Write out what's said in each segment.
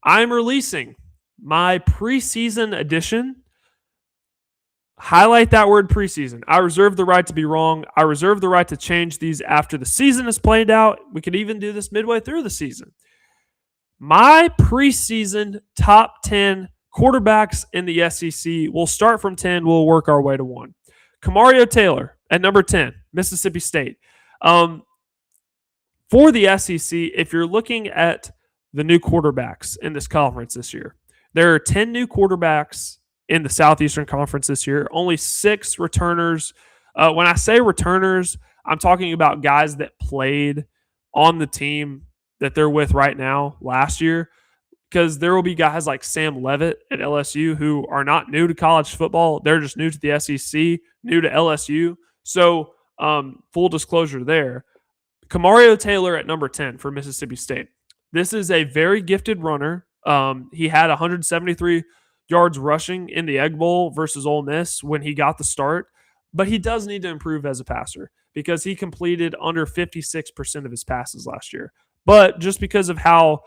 I'm releasing my preseason edition. Highlight that word preseason. I reserve the right to be wrong. I reserve the right to change these after the season is played out. We could even do this midway through the season. My preseason top 10 quarterbacks in the SEC. We'll start from 10. We'll work our way to 1. Kamario Taylor at number 10, Mississippi State. For the SEC, if you're looking at the new quarterbacks in this conference this year, there are 10 new quarterbacks in the Southeastern Conference this year. Only 6 returners. When I say returners, I'm talking about guys that played on the team that they're with right now last year, because there will be guys like Sam Levitt at LSU who are not new to college football. They're just new to the SEC, new to LSU. So full disclosure there. Kamario Taylor at number 10 for Mississippi State. This is a very gifted runner. He had 173 yards rushing in the Egg Bowl versus Ole Miss when he got the start, but he does need to improve as a passer because he completed under 56% of his passes last year. But just because of how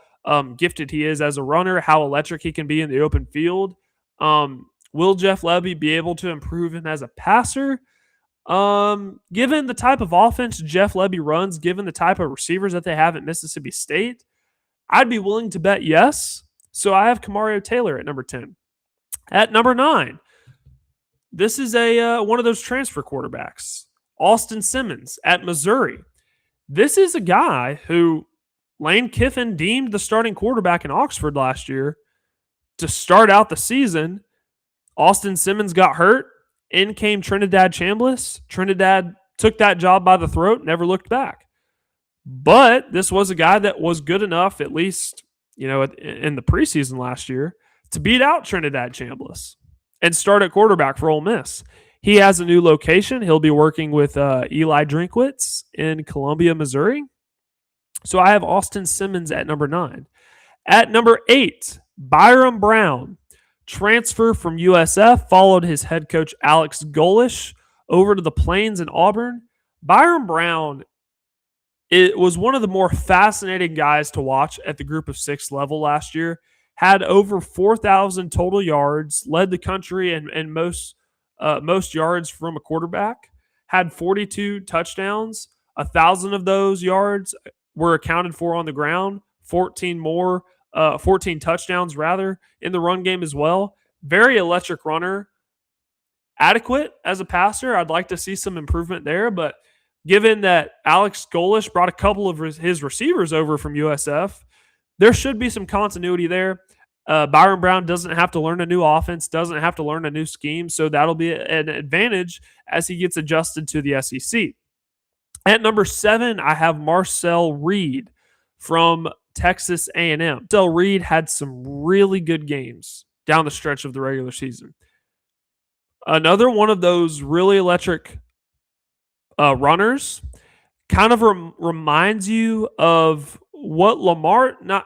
gifted he is as a runner, how electric he can be in the open field, will Jeff Lebby be able to improve him as a passer? Given the type of offense Jeff Lebby runs, given the type of receivers that they have at Mississippi State, I'd be willing to bet yes. So I have Kamario Taylor at number 10. At number 9, this is one of those transfer quarterbacks, Austin Simmons at Missouri. This is a guy who Lane Kiffin deemed the starting quarterback in Oxford last year to start out the season. Austin Simmons got hurt. In came Trinidad Chambliss. Trinidad took that job by the throat, never looked back. But this was a guy that was good enough, at least, in the preseason last year, to beat out Trinidad Chambliss and start at quarterback for Ole Miss. He has a new location. He'll be working with Eli Drinkwitz in Columbia, Missouri. So I have Austin Simmons at number 9. At number 8, Byrum Brown. Transfer from USF, followed his head coach Alex Golesh over to the Plains in Auburn. Byrum Brown, it was one of the more fascinating guys to watch at the group of 6 level last year. Had over 4,000 total yards, led the country in most yards from a quarterback. Had 42 touchdowns. 1,000 of those yards were accounted for on the ground. 14 touchdowns in the run game as well. Very electric runner. Adequate as a passer. I'd like to see some improvement there, but given that Alex Golesh brought a couple of his receivers over from USF, there should be some continuity there. Byrum Brown doesn't have to learn a new offense, doesn't have to learn a new scheme, so that'll be an advantage as he gets adjusted to the SEC. At number 7, I have Marcel Reed from Texas A&M. Marcel Reed had some really good games down the stretch of the regular season. Another one of those really electric runners, kind of reminds you of what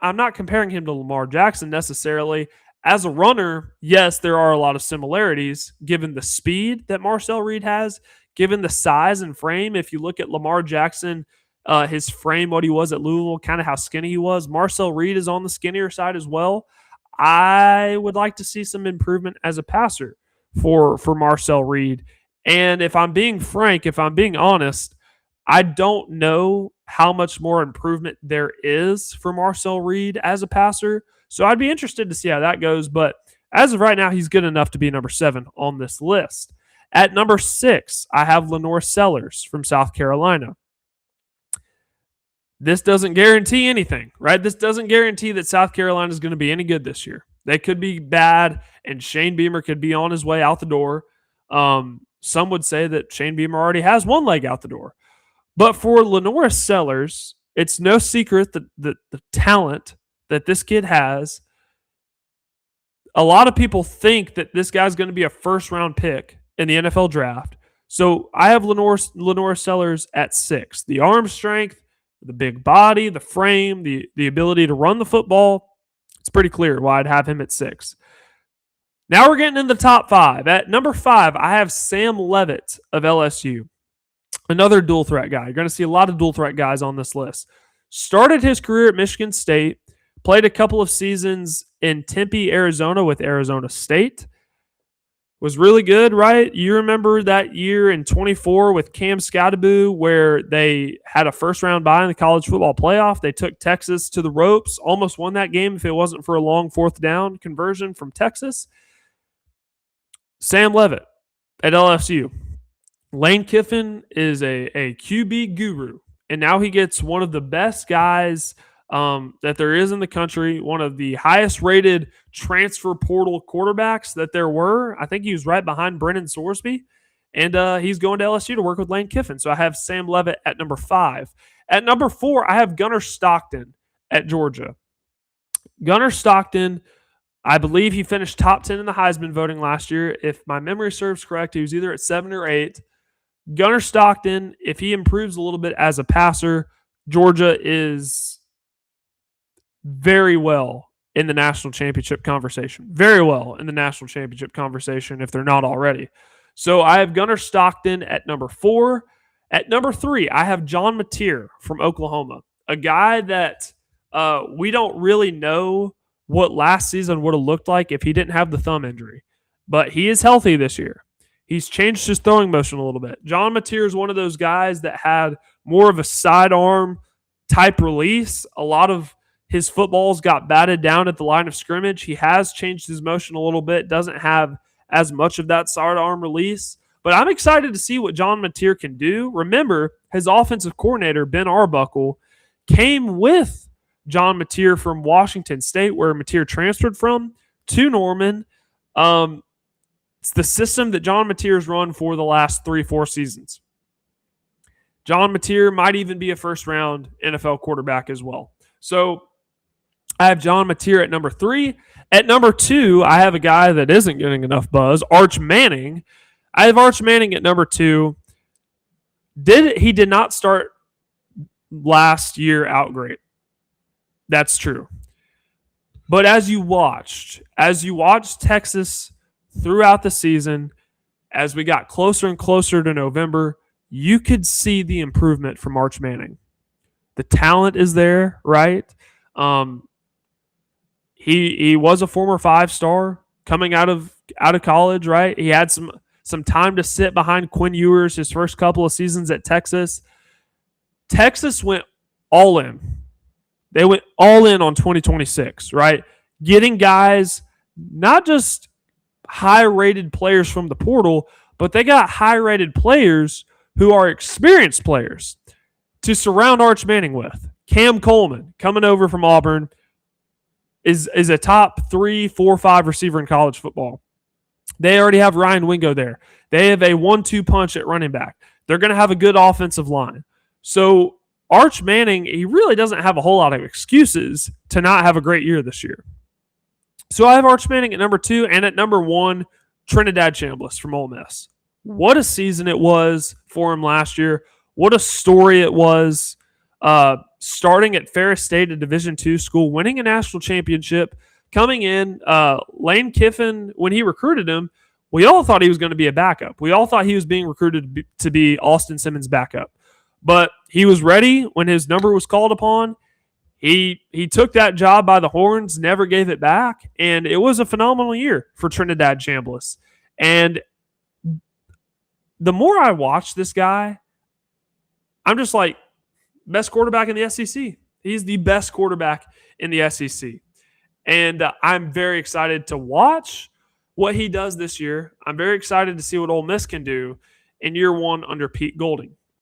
I'm not comparing him to Lamar Jackson necessarily. As a runner, yes, there are a lot of similarities given the speed that Marcel Reed has, given the size and frame. If you look at Lamar Jackson, his frame, what he was at Louisville, kind of how skinny he was. Marcel Reed is on the skinnier side as well. I would like to see some improvement as a passer for Marcel Reed. And if I'm being frank, if I'm being honest, I don't know how much more improvement there is for Marcel Reed as a passer. So I'd be interested to see how that goes. But as of right now, he's good enough to be number 7 on this list. At number 6, I have Lenore Sellers from South Carolina. This doesn't guarantee anything, right? This doesn't guarantee that South Carolina is going to be any good this year. They could be bad, and Shane Beamer could be on his way out the door. Some would say that Shane Beamer already has one leg out the door. But for Lenore Sellers, it's no secret that the talent that this kid has, a lot of people think that this guy's going to be a first-round pick in the NFL draft. So I have Lenore Sellers at 6. The arm strength, the big body, the frame, the ability to run the football, it's pretty clear why I'd have him at 6. Now we're getting in the top 5. At number 5, I have Sam Levitt of LSU. Another dual threat guy. You're going to see a lot of dual threat guys on this list. Started his career at Michigan State, Played a couple of seasons in Tempe, Arizona with Arizona State. Was really good, right? You remember that year in 24 with Cam Skattebo where they had a first-round bye in the college football playoff. They took Texas to the ropes, almost won that game if it wasn't for a long fourth down conversion from Texas. Sam Leavitt at LSU. Lane Kiffin is a QB guru, and now he gets one of the best guys that there is in the country, one of the highest rated transfer portal quarterbacks that there were. I think he was right behind Brennan Sorsby, and he's going to LSU to work with Lane Kiffin. So I have Sam Leavitt at number 5. At number 4, I have Gunnar Stockton at Georgia. Gunnar Stockton, I believe he finished top 10 in the Heisman voting last year. If my memory serves correct, he was either at 7 or 8. Gunnar Stockton, if he improves a little bit as a passer, Georgia is very well in the national championship conversation. Very well in the national championship conversation if they're not already. So I have Gunnar Stockton at number 4. At number 3, I have John Mateer from Oklahoma, a guy that we don't really know what last season would have looked like if he didn't have the thumb injury. But he is healthy this year. He's changed his throwing motion a little bit. John Mateer is one of those guys that had more of a sidearm type release. A lot of his footballs got batted down at the line of scrimmage. He has changed his motion a little bit, doesn't have as much of that sidearm release. But I'm excited to see what John Mateer can do. Remember, his offensive coordinator, Ben Arbuckle, came with John Mateer from Washington State, where Mateer transferred from, to Norman. It's the system that John Mateer's run for the last 3-4 seasons. John Mateer might even be a first-round NFL quarterback as well. So I have John Mateer at number 3. At number 2, I have a guy that isn't getting enough buzz, Arch Manning. I have Arch Manning at number 2. He did not start last year out great. That's true. But as you watched Texas throughout the season, as we got closer and closer to November, you could see the improvement from Arch Manning. The talent is there, right? He was a former 5-star coming out of college, right? He had some time to sit behind Quinn Ewers his first couple of seasons at Texas. Texas went all in. They went all in on 2026, right? Getting guys, not just high-rated players from the portal, but they got high-rated players who are experienced players to surround Arch Manning with. Cam Coleman, coming over from Auburn, is a top 3, 4, 5 receiver in college football. They already have Ryan Wingo there. They have a 1-2 punch at running back. They're going to have a good offensive line. So Arch Manning, he really doesn't have a whole lot of excuses to not have a great year this year. So I have Arch Manning at number 2, and at number 1, Trinidad Chambliss from Ole Miss. What a season it was for him last year. What a story it was. Starting at Ferris State, a Division II school, winning a national championship, coming in. Lane Kiffin, when he recruited him, we all thought he was going to be a backup. We all thought he was being recruited to be Austin Simmons' backup. But he was ready when his number was called upon. He took that job by the horns, never gave it back, and it was a phenomenal year for Trinidad Chambliss. And the more I watch this guy, I'm just like, best quarterback in the SEC. He's the best quarterback in the SEC. And I'm very excited to watch what he does this year. I'm very excited to see what Ole Miss can do in year 1 under Pete Golding.